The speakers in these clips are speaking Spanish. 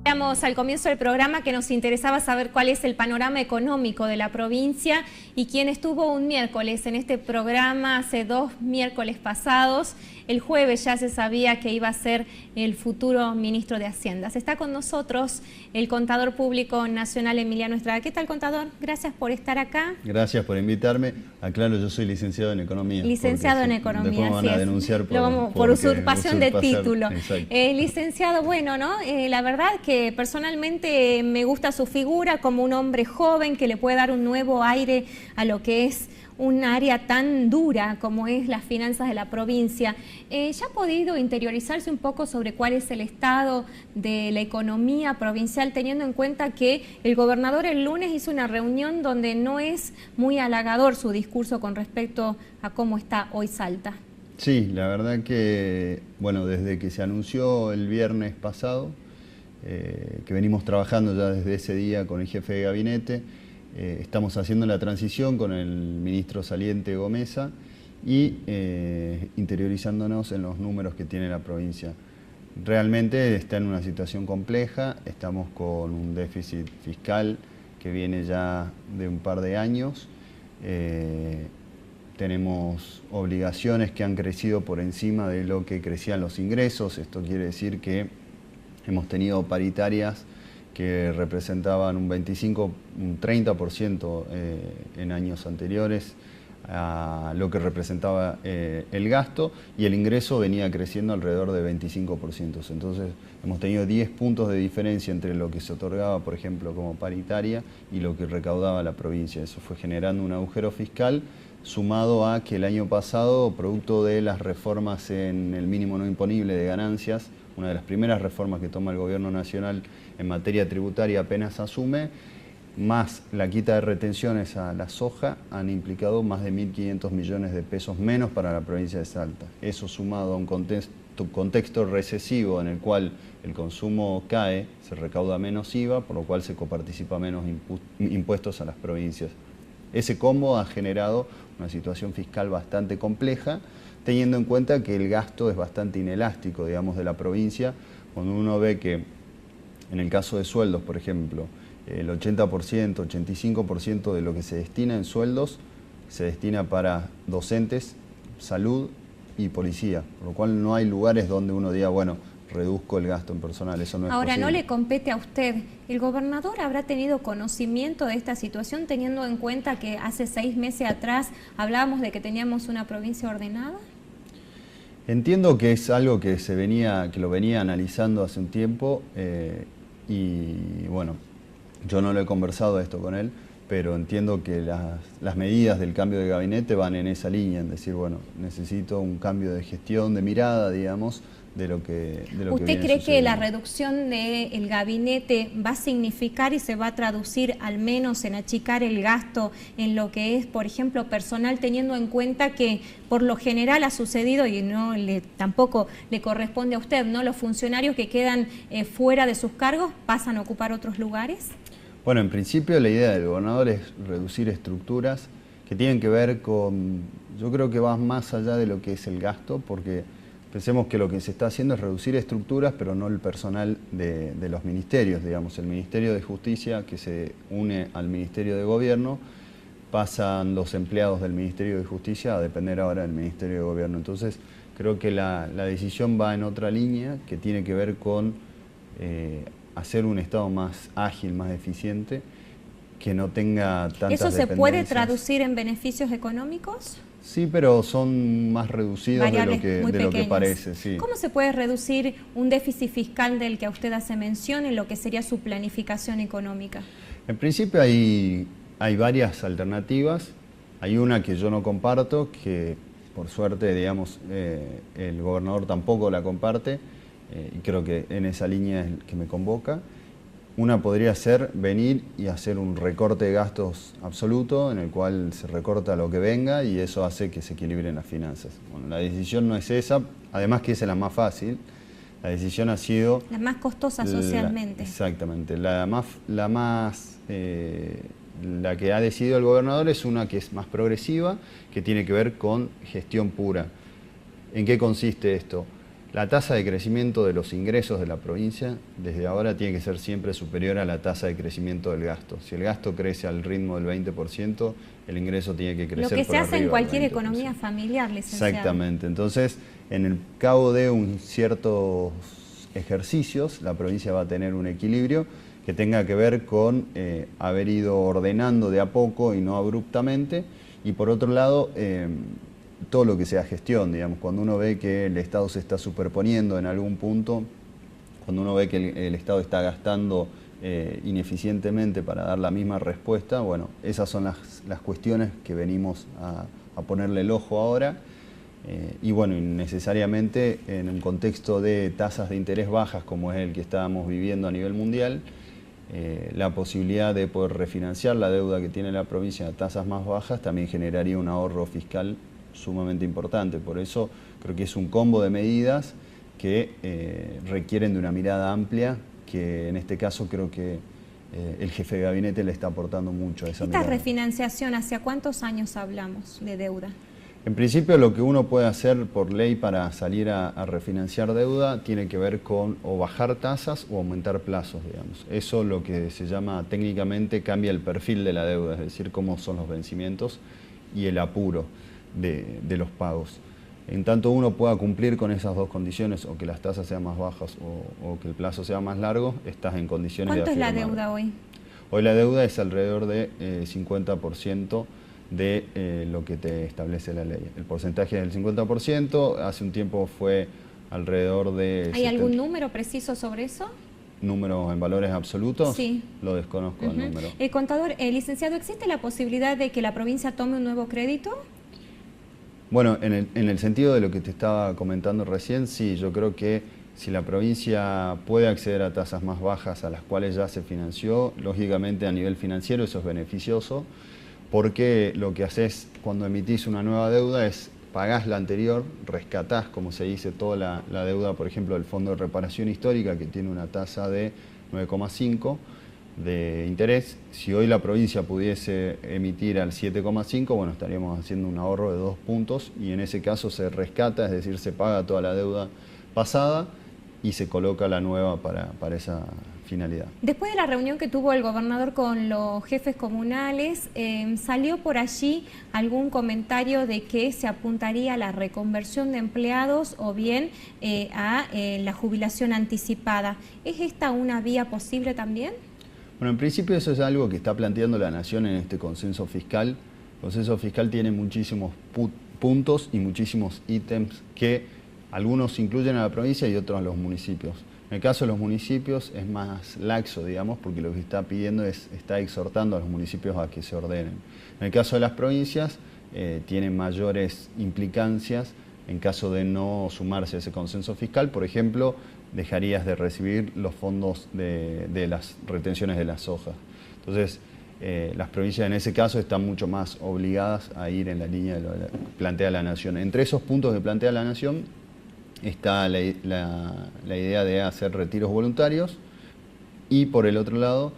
Veamos al comienzo del programa que nos interesaba saber cuál es el panorama económico de la provincia y quien estuvo un miércoles en este programa hace 2 miércoles pasados. El jueves ya se sabía que iba a ser el futuro ministro de Hacienda. Está con nosotros el contador público nacional Emiliano Estrada. ¿Qué tal, contador? Gracias por estar acá. Gracias por invitarme. Aclaro, yo soy licenciado en Economía. Licenciado en Economía, después me van a denunciar por usurpación de título. Licenciado, bueno, ¿no? La verdad que personalmente me gusta su figura como un hombre joven que le puede dar un nuevo aire a lo que es un área tan dura como es las finanzas de la provincia. ¿Ya ha podido interiorizarse un poco sobre cuál es el estado de la economía provincial, teniendo en cuenta que el gobernador el lunes hizo una reunión donde no es muy halagador su discurso con respecto a cómo está hoy Salta? Sí, la verdad que, bueno, desde que se anunció el viernes pasado, que venimos trabajando ya desde ese día con el jefe de gabinete, estamos haciendo la transición con el ministro saliente Gomesa y interiorizándonos en los números que tiene la provincia. Realmente está en una situación compleja, estamos con un déficit fiscal que viene ya de un par de años, tenemos obligaciones que han crecido por encima de lo que crecían los ingresos. Esto quiere decir que hemos tenido paritarias que representaban un 30% en años anteriores a lo que representaba el gasto, y el ingreso venía creciendo alrededor de 25%. Entonces hemos tenido 10 puntos de diferencia entre lo que se otorgaba, por ejemplo, como paritaria y lo que recaudaba la provincia. Eso fue generando un agujero fiscal, sumado a que el año pasado, producto de las reformas en el mínimo no imponible de ganancias, una de las primeras reformas que toma el gobierno nacional en materia tributaria apenas asume, más la quita de retenciones a la soja, han implicado más de 1.500 millones de pesos menos para la provincia de Salta. Eso sumado a un contexto recesivo en el cual el consumo cae, se recauda menos IVA, por lo cual se coparticipa menos impuestos a las provincias. Ese combo ha generado una situación fiscal bastante compleja, teniendo en cuenta que el gasto es bastante inelástico, digamos, de la provincia. Cuando uno ve que, en el caso de sueldos, por ejemplo, el 80%, 85% de lo que se destina en sueldos se destina para docentes, salud y policía, por lo cual no hay lugares donde uno diga, bueno, reduzco el gasto en personal, eso no es posible. Ahora, no le compete a usted. ¿El gobernador habrá tenido conocimiento de esta situación, teniendo en cuenta que hace 6 meses atrás hablábamos de que teníamos una provincia ordenada? Entiendo que es algo que lo venía analizando hace un tiempo y bueno, yo no lo he conversado esto con él, pero entiendo que las medidas del cambio de gabinete van en esa línea, en decir, bueno, necesito un cambio de gestión, de mirada, digamos, de lo que ¿Usted cree que la reducción del gabinete va a significar y se va a traducir al menos en achicar el gasto en lo que es, por ejemplo, personal, teniendo en cuenta que por lo general ha sucedido y tampoco le corresponde a usted, ¿no? Los funcionarios que quedan fuera de sus cargos pasan a ocupar otros lugares? Bueno, en principio la idea del gobernador es reducir estructuras que tienen que ver con, yo creo que va más allá de lo que es el gasto, porque pensemos que lo que se está haciendo es reducir estructuras, pero no el personal de los ministerios, digamos. El Ministerio de Justicia, que se une al Ministerio de Gobierno, pasan los empleados del Ministerio de Justicia a depender ahora del Ministerio de Gobierno. Entonces, creo que la decisión va en otra línea, que tiene que ver con hacer un Estado más ágil, más eficiente, que no tenga tantas ¿Eso se dependencias. puede traducir en beneficios económicos? Sí, pero son más reducidos de lo que parece. Sí. ¿Cómo se puede reducir un déficit fiscal del que a usted hace mención en lo que sería su planificación económica? En principio hay varias alternativas. Hay una que yo no comparto, que por suerte, digamos, el gobernador tampoco la comparte, y creo que en esa línea es que me convoca. Una podría ser venir y hacer un recorte de gastos absoluto, en el cual se recorta lo que venga y eso hace que se equilibren las finanzas. Bueno, la decisión no es esa, además que esa es la más fácil. La decisión ha sido... La más costosa socialmente. Exactamente. La que ha decidido el gobernador es una que es más progresiva, que tiene que ver con gestión pura. ¿En qué consiste esto? La tasa de crecimiento de los ingresos de la provincia desde ahora tiene que ser siempre superior a la tasa de crecimiento del gasto. Si el gasto crece al ritmo del 20%, el ingreso tiene que crecer por arriba del 20%. Lo que se hace en cualquier economía familiar, licenciado. Exactamente. Entonces, en el cabo de ciertos ejercicios, la provincia va a tener un equilibrio que tenga que ver con haber ido ordenando de a poco y no abruptamente. Y por otro lado, todo lo que sea gestión, digamos, cuando uno ve que el Estado se está superponiendo en algún punto, cuando uno ve que el Estado está gastando ineficientemente para dar la misma respuesta, bueno, esas son las cuestiones que venimos a ponerle el ojo ahora. Y bueno, necesariamente en un contexto de tasas de interés bajas como es el que estábamos viviendo a nivel mundial, la posibilidad de poder refinanciar la deuda que tiene la provincia a tasas más bajas también generaría un ahorro fiscal sumamente importante. Por eso creo que es un combo de medidas que requieren de una mirada amplia, que en este caso creo que el jefe de gabinete le está aportando mucho a esa mirada. ¿Esta refinanciación, hacia cuántos años hablamos de deuda? En principio lo que uno puede hacer por ley para salir a refinanciar deuda tiene que ver con o bajar tasas o aumentar plazos, digamos. Eso lo que se llama técnicamente cambia el perfil de la deuda, es decir, cómo son los vencimientos y el apuro de los pagos. En tanto uno pueda cumplir con esas dos condiciones, o que las tasas sean más bajas o que el plazo sea más largo, estás en condiciones de afirmar. ¿Cuánto es la deuda hoy? Hoy la deuda es alrededor de 50% de lo que te establece la ley. El porcentaje es del 50%, hace un tiempo fue alrededor de... ¿Hay algún número preciso sobre eso? ¿Números en valores absolutos? Sí. Lo desconozco el número. Contador, licenciado, ¿existe la posibilidad de que la provincia tome un nuevo crédito? Bueno, en el sentido de lo que te estaba comentando recién, sí, yo creo que si la provincia puede acceder a tasas más bajas a las cuales ya se financió, lógicamente a nivel financiero eso es beneficioso, porque lo que haces cuando emitís una nueva deuda es pagás la anterior, rescatás, como se dice, toda la deuda, por ejemplo, del Fondo de Reparación Histórica, que tiene una tasa de 9,5 de interés. Si hoy la provincia pudiese emitir al 7,5, bueno, estaríamos haciendo un ahorro de 2 puntos y en ese caso se rescata, es decir, se paga toda la deuda pasada y se coloca la nueva para esa finalidad. Después de la reunión que tuvo el gobernador con los jefes comunales, ¿salió por allí algún comentario de que se apuntaría a la reconversión de empleados o bien a la jubilación anticipada? ¿Es esta una vía posible también? Bueno, en principio eso es algo que está planteando la Nación en este consenso fiscal. El consenso fiscal tiene muchísimos puntos y muchísimos ítems que algunos incluyen a la provincia y otros a los municipios. En el caso de los municipios es más laxo, digamos, porque lo que está pidiendo está exhortando a los municipios a que se ordenen. En el caso de las provincias, tienen mayores implicancias en caso de no sumarse a ese consenso fiscal. Por ejemplo, dejarías de recibir los fondos de las retenciones de las sojas. Entonces, las provincias en ese caso están mucho más obligadas a ir en la línea de lo que plantea la Nación. Entre esos puntos que plantea la Nación está la idea de hacer retiros voluntarios y, por el otro lado,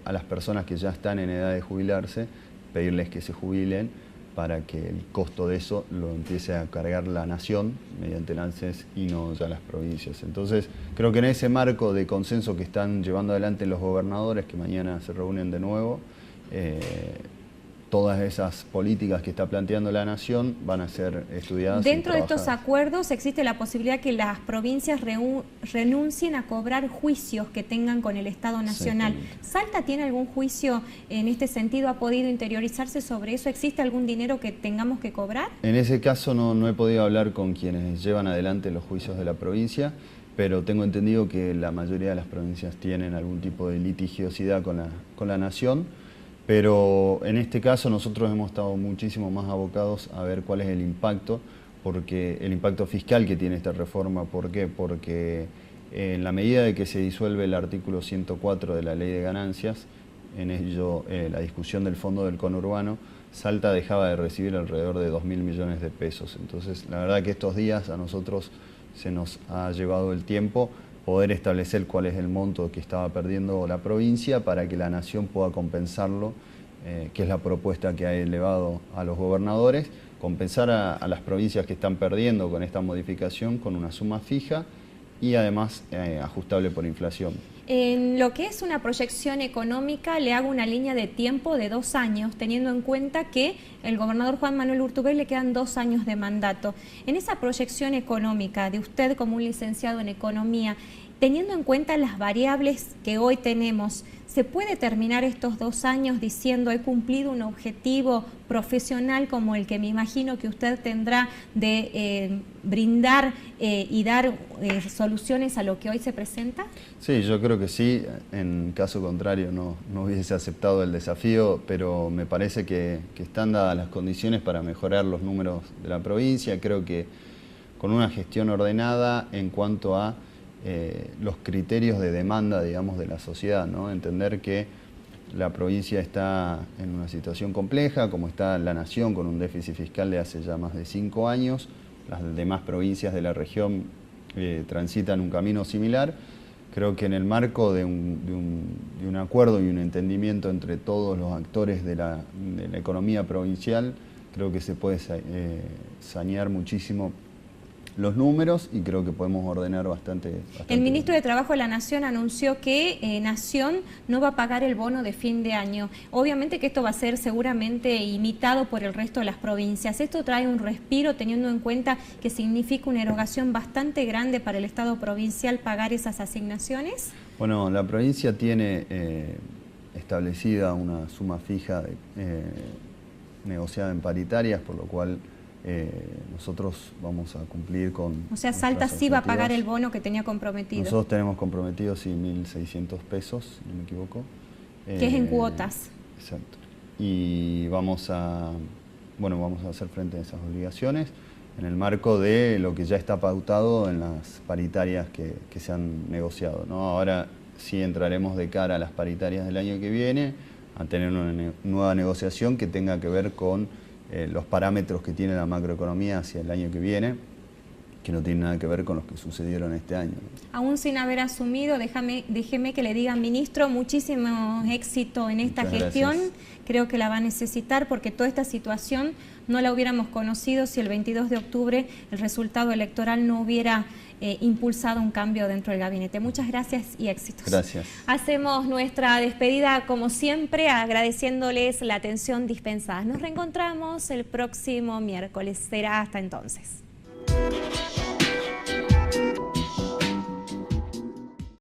a las personas que ya están en edad de jubilarse, pedirles que se jubilen para que el costo de eso lo empiece a cargar la Nación mediante el ANSES y no ya las provincias. Entonces, creo que en ese marco de consenso que están llevando adelante los gobernadores, que mañana se reúnen de nuevo, todas esas políticas que está planteando la Nación van a ser estudiadas. Dentro de estos acuerdos existe la posibilidad que las provincias renuncien a cobrar juicios que tengan con el Estado Nacional. ¿Salta tiene algún juicio en este sentido? ¿Ha podido interiorizarse sobre eso? ¿Existe algún dinero que tengamos que cobrar? En ese caso no he podido hablar con quienes llevan adelante los juicios de la provincia, pero tengo entendido que la mayoría de las provincias tienen algún tipo de litigiosidad con la Nación. Pero en este caso nosotros hemos estado muchísimo más abocados a ver cuál es el impacto, porque el impacto fiscal que tiene esta reforma. ¿Por qué? Porque en la medida de que se disuelve el artículo 104 de la Ley de Ganancias, en ello la discusión del Fondo del Conurbano, Salta dejaba de recibir alrededor de 2.000 millones de pesos. Entonces, la verdad que estos días a nosotros se nos ha llevado el tiempo poder establecer cuál es el monto que estaba perdiendo la provincia para que la Nación pueda compensarlo, que es la propuesta que ha elevado a los gobernadores, compensar a las provincias que están perdiendo con esta modificación con una suma fija y además ajustable por inflación. En lo que es una proyección económica, le hago una línea de tiempo de 2 años, teniendo en cuenta que el gobernador Juan Manuel Urtubey le quedan 2 años de mandato. En esa proyección económica de usted como un licenciado en economía, teniendo en cuenta las variables que hoy tenemos, ¿se puede terminar estos 2 años diciendo he cumplido un objetivo profesional como el que me imagino que usted tendrá de brindar y dar soluciones a lo que hoy se presenta? Sí, yo creo que sí. En caso contrario no hubiese aceptado el desafío, pero me parece que están dadas las condiciones para mejorar los números de la provincia. Creo que con una gestión ordenada en cuanto a los criterios de demanda, digamos, de la sociedad, ¿no? Entender que la provincia está en una situación compleja, como está la nación, con un déficit fiscal de hace ya más de 5 años. Las demás provincias de la región transitan un camino similar. Creo que en el marco de un acuerdo y un entendimiento entre todos los actores de la economía provincial, creo que se puede sanear muchísimo los números y creo que podemos ordenar bastante. El ministro de Trabajo de la Nación anunció que Nación no va a pagar el bono de fin de año. Obviamente que esto va a ser seguramente imitado por el resto de las provincias. Esto trae un respiro teniendo en cuenta que significa una erogación bastante grande para el Estado provincial pagar esas asignaciones. Bueno, la provincia tiene establecida una suma fija negociada en paritarias, por lo cual nosotros vamos a cumplir con... O sea, Salta sí va a pagar el bono que tenía comprometido. Nosotros tenemos comprometidos, sí, 1.600 pesos, si no me equivoco. Que es en cuotas. Exacto. Y vamos a hacer frente a esas obligaciones en el marco de lo que ya está pautado en las paritarias que se han negociado, ¿no? Ahora sí entraremos de cara a las paritarias del año que viene, a tener una nueva negociación que tenga que ver con los parámetros que tiene la macroeconomía hacia el año que viene, que no tienen nada que ver con los que sucedieron este año, ¿no? Aún sin haber asumido, déjeme que le diga, ministro, muchísimo éxito en esta gestión. Creo que la va a necesitar porque toda esta situación no la hubiéramos conocido si el 22 de octubre el resultado electoral no hubiera impulsado un cambio dentro del gabinete. Muchas gracias y éxitos. Gracias. Hacemos nuestra despedida como siempre agradeciéndoles la atención dispensada. Nos reencontramos el próximo miércoles. Será hasta entonces.